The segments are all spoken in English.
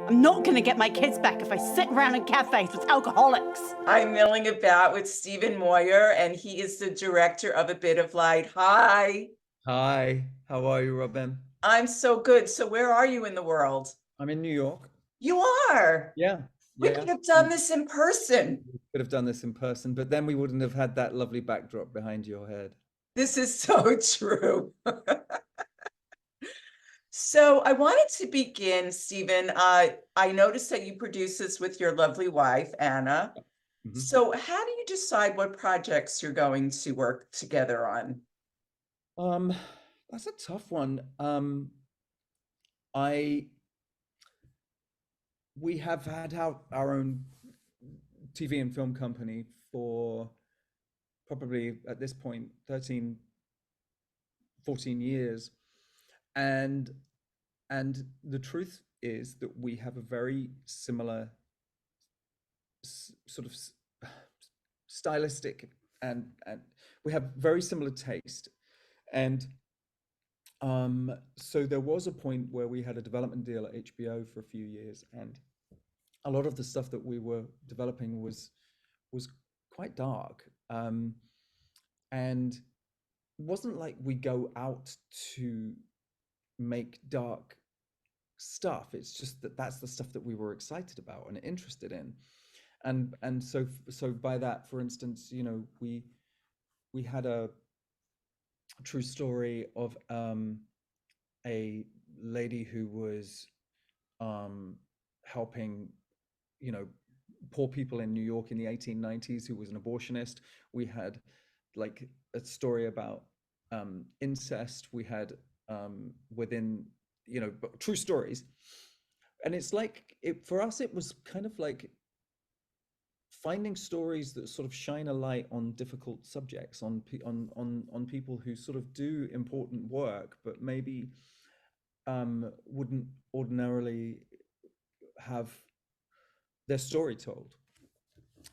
I'm not gonna get my kids back if I sit around in cafes with alcoholics. I'm milling about with Stephen Moyer, and he is the director of A Bit of Light. Hi. Hi, how are you, Robin? I'm so good. So where are you in the world? I'm in New York. You are. Yeah, We yeah. could have done this in person. We could have done this in person, but then we wouldn't have had that lovely backdrop behind your head. This is so true. So I wanted to begin, Stephen. I noticed that you produce this with your lovely wife, Anna. Mhm. So how do you decide what projects you're going to work together on? Um, that's a tough one. I we have had our own TV and film company for probably at this point 13, 14 years. And the truth is that we have a very similar sort of stylistic and we have very similar taste. And so there was a point where we had a development deal at HBO for a few years, and a lot of the stuff that we were developing was quite dark. And it wasn't like we go out to make dark stuff. It's just that that's the stuff that we were excited about and interested in. And so by that, for instance, you know, we had a true story of a lady who was helping, you know, poor people in New York in the 1890s, who was an abortionist. We had like a story about incest. We had within, you know, true stories. And it's like, for us, it was kind of like finding stories that sort of shine a light on difficult subjects, on people who sort of do important work, but maybe wouldn't ordinarily have their story told.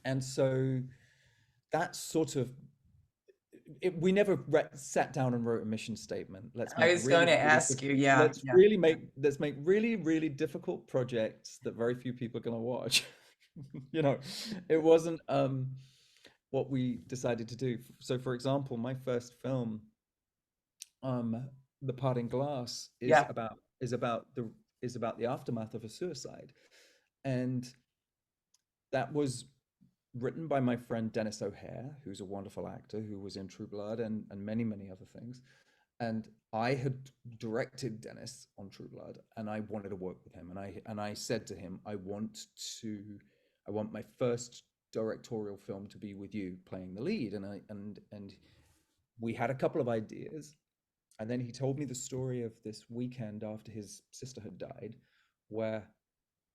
And so that's sort of it. We never sat down and wrote a mission statement. I was going to ask you, yeah. Let's make really, really difficult projects that very few people are going to watch. You know, it wasn't what we decided to do. So, for example, my first film, The Parting Glass, is Yeah. about the aftermath of a suicide, and that was written by my friend Dennis O'Hare, who's a wonderful actor who was in True Blood and many, many other things. And I had directed Dennis on True Blood, and I wanted to work with him. And I said to him, I want my first directorial film to be with you playing the lead. And we had a couple of ideas. And then he told me the story of this weekend after his sister had died, where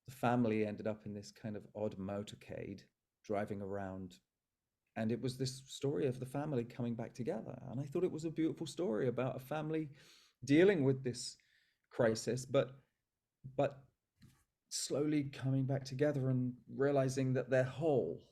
the family ended up in this kind of odd motorcade driving around. And it was this story of the family coming back together. And I thought it was a beautiful story about a family dealing with this crisis, but slowly coming back together and realizing that they're whole.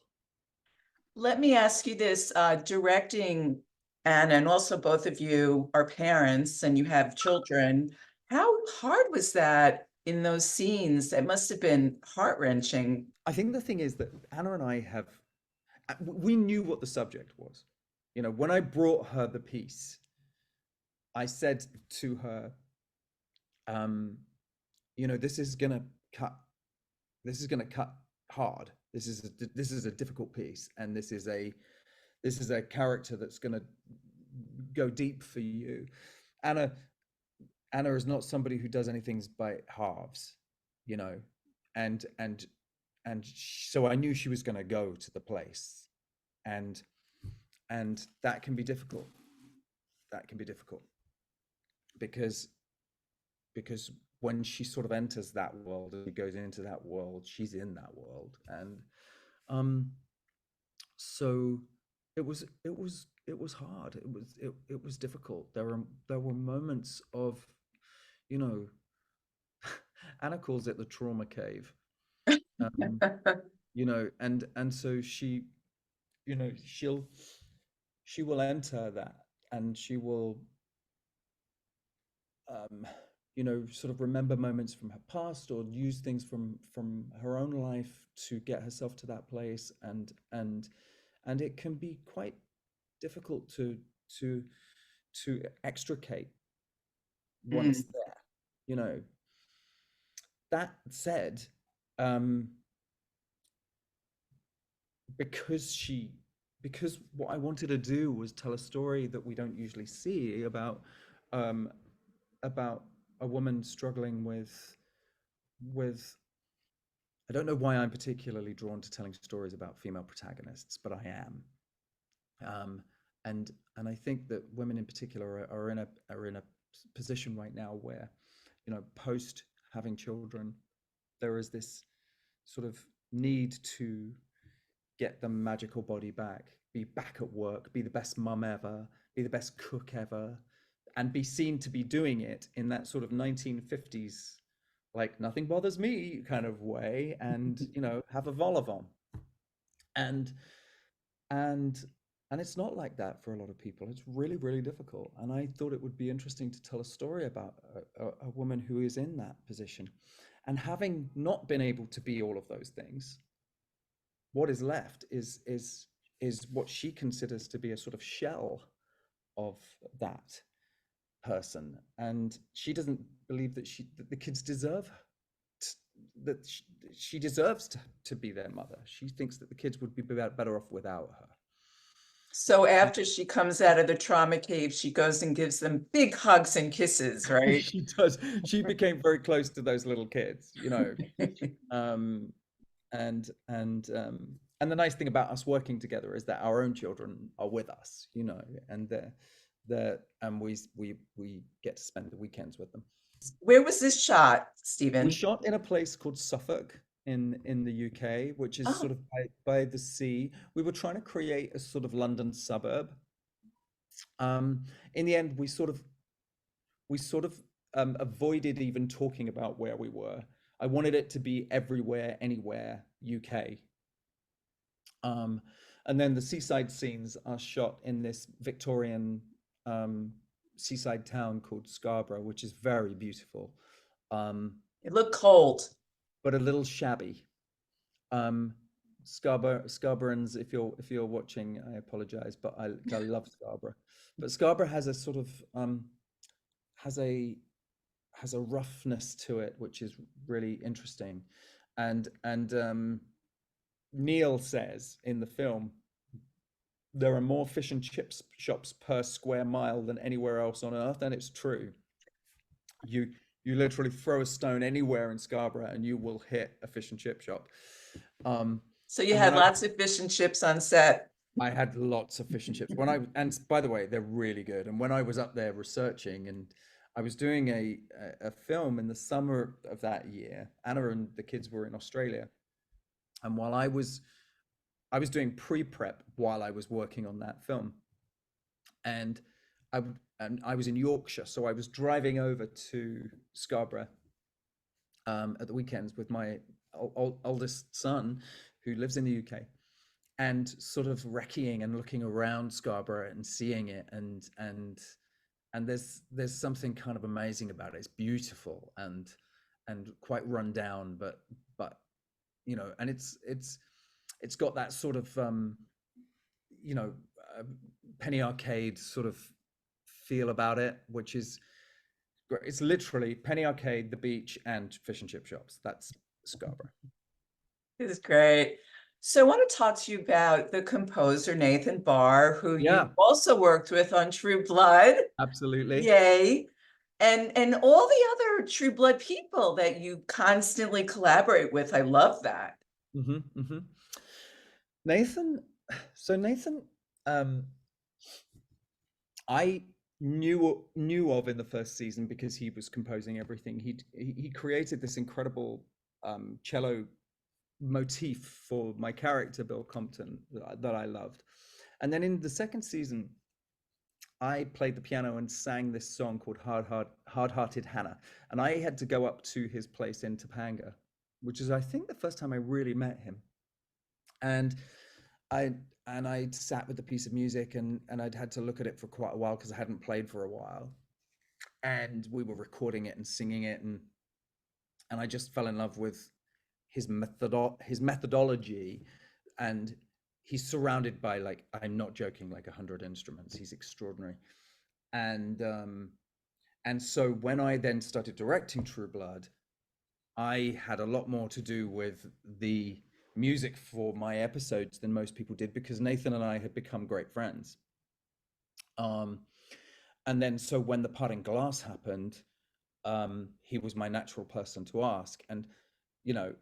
Let me ask you this, directing Anna, and also both of you are parents and you have children. How hard was that in those scenes? It must have been heart-wrenching. I think the thing is that Anna and I we knew what the subject was. You know, when I brought her the piece, I said to her, you know, this is gonna cut hard. This is a difficult piece, and this is a character that's gonna go deep for you. Anna is not somebody who does anything by halves, you know, and so I knew she was going to go to the place, and that can be difficult. That can be difficult because when she sort of enters that world, and she goes into that world, she's in that world, and so it was hard. It was difficult. There were moments of, you know, Anna calls it the trauma cave. You know, and so she, you know, she will enter that, and she will sort of remember moments from her past or use things from her own life to get herself to that place, and it can be quite difficult to to extricate once Mm. there. You know, that said, um, because she because what I wanted to do was tell a story that we don't usually see um, about a woman struggling with I don't know why I'm particularly drawn to telling stories about female protagonists, but I am. Um, and I think that women in particular are in a position right now where, post having children, there is this sort of need to get the magical body back, be back at work, be the best mum ever, be the best cook ever, and be seen to be doing it in that sort of 1950s, like nothing bothers me kind of way, and have a vol au vent. And and and it's not like that for a lot of people. It's really, really difficult. And I thought it would be interesting to tell a story about a woman who is in that position. And having not been able to be all of those things, what is left is what she considers to be a sort of shell of that person, and she doesn't believe that the kids deserve that she deserves to be their mother. She thinks that the kids would be better off without her. So after she comes out of the trauma cave, she goes and gives them big hugs and kisses, right? She does. She became very close to those little kids, um, and the nice thing about us working together is that our own children are with us, and we get to spend the weekends with them. Where was this shot, We Stephen? shot in a place called Suffolk in the UK, which is Oh, sort of by the sea. We were trying to create a sort of London suburb. In the end, we sort of avoided even talking about where we were. I wanted it to be everywhere, anywhere, UK. And then the seaside scenes are shot in this Victorian seaside town called Scarborough, which is very beautiful, it looked cold. but a little shabby. Scarboroughans, if you're watching, I apologize, but I love Scarborough. But Scarborough has a sort of has a roughness to it, which is really interesting. And Neil says in the film there are more fish and chips shops per square mile than anywhere else on earth, and it's true. You literally throw a stone anywhere in Scarborough and you will hit a fish and chip shop. So you And had lots of fish and chips on set. I had lots of fish and chips and by the way, they're really good. And when I was up there researching, and I was doing a film in the summer of that year, Anna and the kids were in Australia, and while I was doing pre-prep while I was working on that film, and I was in Yorkshire, so I was driving over to Scarborough at the weekends with my oldest son, who lives in the UK, and sort of recceing and looking around Scarborough and seeing it, and there's something kind of amazing about it. It's beautiful and quite run down, but and it's got that sort of you know penny arcade sort of feel about it, which is great. It's literally penny arcade, the beach, and fish and chip shops. That's Scarborough. This is great. So I want to talk to you about the composer Nathan Barr, who Yeah, you also worked with on True Blood. absolutely. Yay. And all the other True Blood people that you constantly collaborate with. I love that. Nathan, so Nathan, I knew of in the first season because he was composing everything. He created this incredible cello motif for my character Bill Compton that I loved, and then in the second season, I played the piano and sang this song called Hard-Hearted Hannah, and I had to go up to his place in Topanga, which is I think the first time I really met him, and I sat with the piece of music and I'd had to look at it for quite a while because I hadn't played for a while. and we were recording it and singing it, and I just fell in love with his methodology, and he's surrounded by, like, I'm not joking, like 100 instruments. He's extraordinary. And so when I then started directing True Blood, I had a lot more to do with the music for my episodes than most people did, because Nathan and I had become great friends. And then so when the Parting Glass happened, he was my natural person to ask. And you know,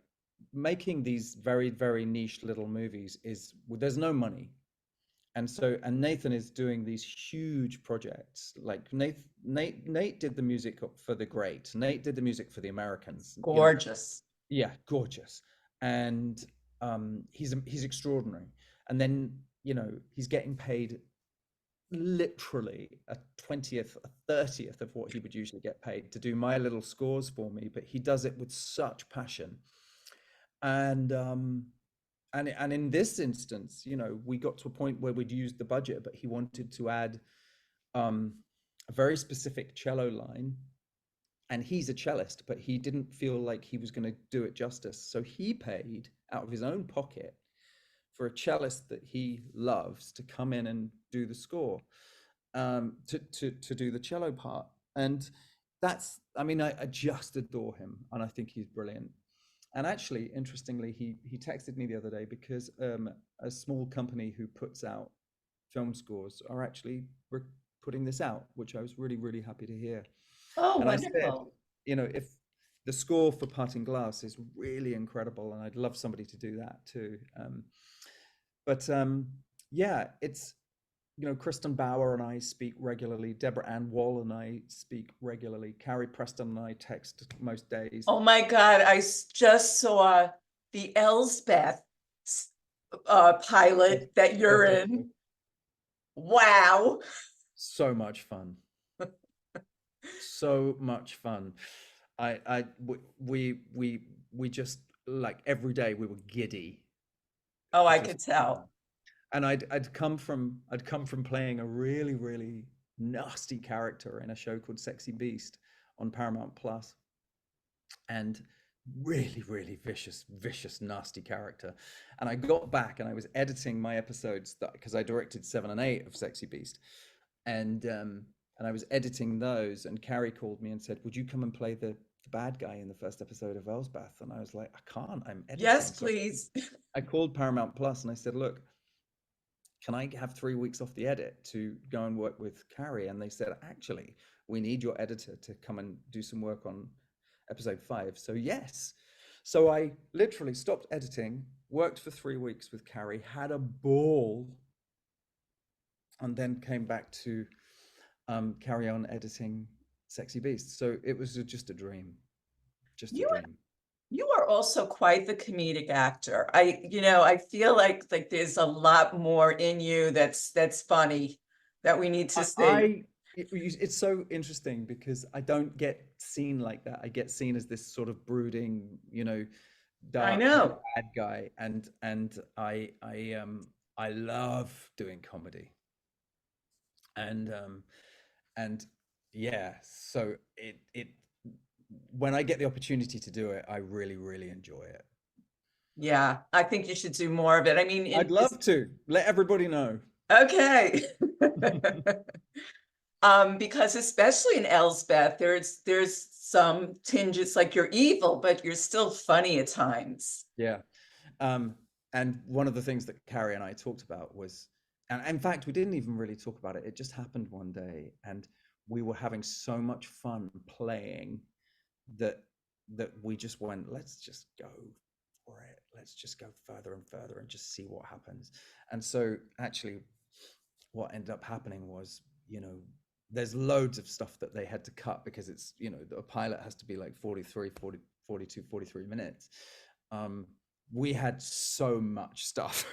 making these very, very niche little movies is, well, there's no money. And so, and Nathan is doing these huge projects. Like Nate did the music for The Great. Nate did the music for The Americans. Gorgeous. Yeah, gorgeous. And he's extraordinary. And then, he's getting paid literally a 20th, a 30th of what he would usually get paid to do my little scores for me, but he does it with such passion. And in this instance, we got to a point where we'd used the budget, but he wanted to add a very specific cello line, and he's a cellist, but he didn't feel like he was going to do it justice, so he paid out of his own pocket for a cellist that he loves to come in and do the score, to do the cello part. And that's, I just adore him, and I think he's brilliant. And actually, interestingly, he texted me the other day, because a small company who puts out film scores are actually putting this out, which I was really, really happy to hear. Oh, And I said, wonderful. if the score for Parting Glass is really incredible, and I'd love somebody to do that too. But yeah, it's, Kristen Bauer and I speak regularly. Deborah Ann Wall and I speak regularly. Carrie Preston and I text most days. Oh my God, I just saw the Elsbeth pilot that you're in. Wow. So much fun. So much fun. We just, like, every day we were giddy. Oh, I could tell. And I'd come from playing a really, really nasty character in a show called Sexy Beast on Paramount Plus, and really, really vicious, nasty character. And I got back and I was editing my episodes, because I directed 7 and 8 of Sexy Beast, and I was editing those, and Carrie called me and said, would you come and play the bad guy in the first episode of Elsbeth? And I was like, I can't, I'm editing. Yes, please. So I called Paramount Plus and I said, look, can I have 3 weeks off the edit to go and work with Carrie? And they said, actually, we need your editor to come and do some work on episode 5. So yes. So I literally stopped editing, worked for 3 weeks with Carrie, had a ball, and then came back to carry on editing Sexy Beast. So it was just a dream. Just a dream. You are also quite the comedic actor. I feel like there's a lot more in you that's funny that we need to see. It's so interesting, because I don't get seen like that. I get seen as this sort of brooding, dark bad guy, and I love doing comedy. And yeah, so it when I get the opportunity to do it, I really, really enjoy it. Yeah, I think you should do more of it. I'd love to let everybody know. Okay. Because especially in Elsbeth, there's some tinges, like you're evil, but you're still funny at times. Yeah. And one of the things that Carrie and I talked about was, and in fact, we didn't even really talk about it. It just happened one day, and we were having so much fun playing that we just went, let's just go for it. Let's just go further and further and just see what happens. And so actually what ended up happening was, there's loads of stuff that they had to cut, because it's, a pilot has to be like 42-43 minutes. We had so much stuff.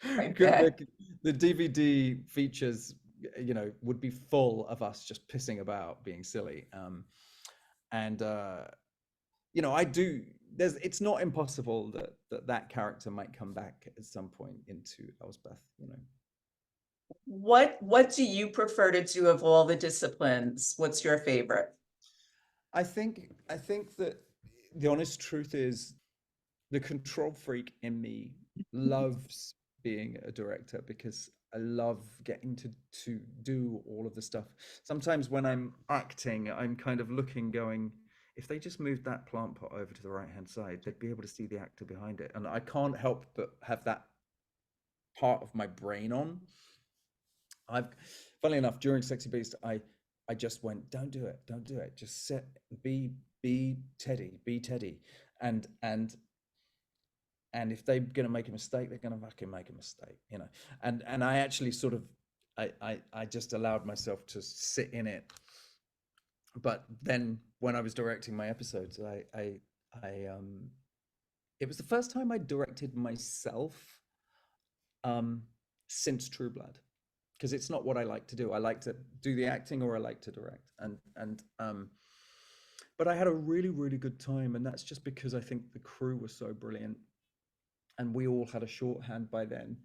The DVD features, would be full of us just pissing about, being silly. It's not impossible that character might come back at some point into Elsbeth, What do you prefer to do of all the disciplines? What's your favorite? I think that the honest truth is the control freak in me loves being a director because I love getting to do all of the stuff. Sometimes when I'm acting, I'm kind of looking, going, if they just moved that plant pot over to the right-hand side, they'd be able to see the actor behind it. And I can't help but have that part of my brain on. Funnily enough, during Sexy Beast, I just went, don't do it, just sit, be Teddy, and if they're gonna make a mistake, they're gonna fucking make a mistake, you know. And I actually sort of I just allowed myself to sit in it. But then when I was directing my episodes, I it was the first time I directed myself since True Blood, because it's not what I like to do. I like to do the acting, or I like to direct, but I had a really, really good time, and that's just because I think the crew was so brilliant, and we all had a shorthand by then.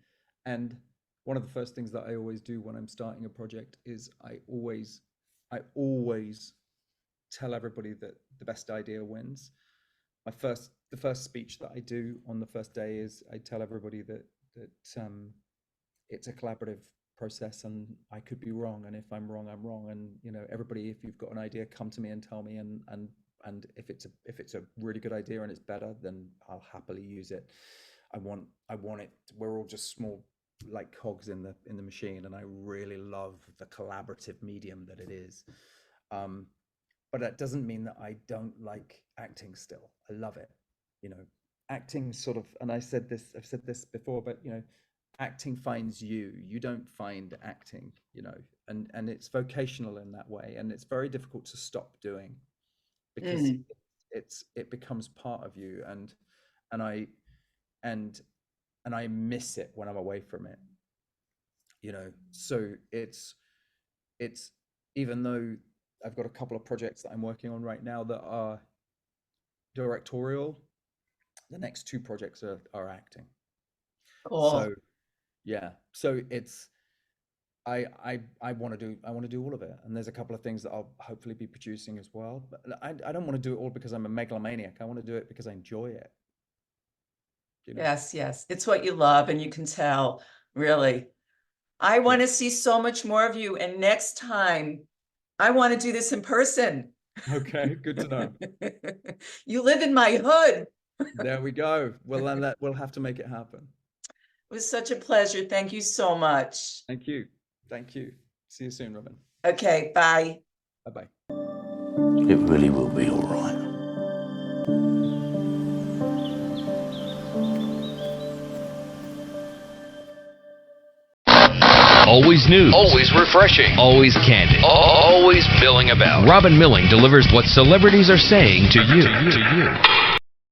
And one of the first things that I always do when I'm starting a project is I always tell everybody that the best idea wins. The first speech that I do on the first day is I tell everybody that it's a collaborative process, and I could be wrong, and if I'm wrong, I'm wrong. And you know, everybody, if you've got an idea, come to me and tell me, and if it's a really good idea and it's better, then I'll happily use it. I want it. We're all just small, like, cogs in the machine, and I really love the collaborative medium that it is. But that doesn't mean that I don't like acting still. I love it. You know, acting sort of, and I've said this before, but you know, acting finds you. You don't find acting, you know, and it's vocational in that way, and it's very difficult to stop doing, because it becomes part of you, and I miss it when I'm away from it, you know. So it's even though I've got a couple of projects that I'm working on right now that are directorial, the next two projects are acting. Oh. So yeah, so it's I want to do all of it, and there's a couple of things that I'll hopefully be producing as well. But I don't want to do it all because I'm a megalomaniac. I want to do it because I enjoy it. You know? Yes, it's what you love, and you can tell, really. I want to see so much more of you, and next time I want to do this in person. Okay, good to know. You live in my hood. There we go. Well, then we'll have to make it happen. It was such a pleasure. Thank you so much. Thank you. See you soon, Robin. Okay, bye. Bye-bye. It really will be all right. Always news. Always refreshing. Always candid. Always milling about. Robin Milling delivers what celebrities are saying to you.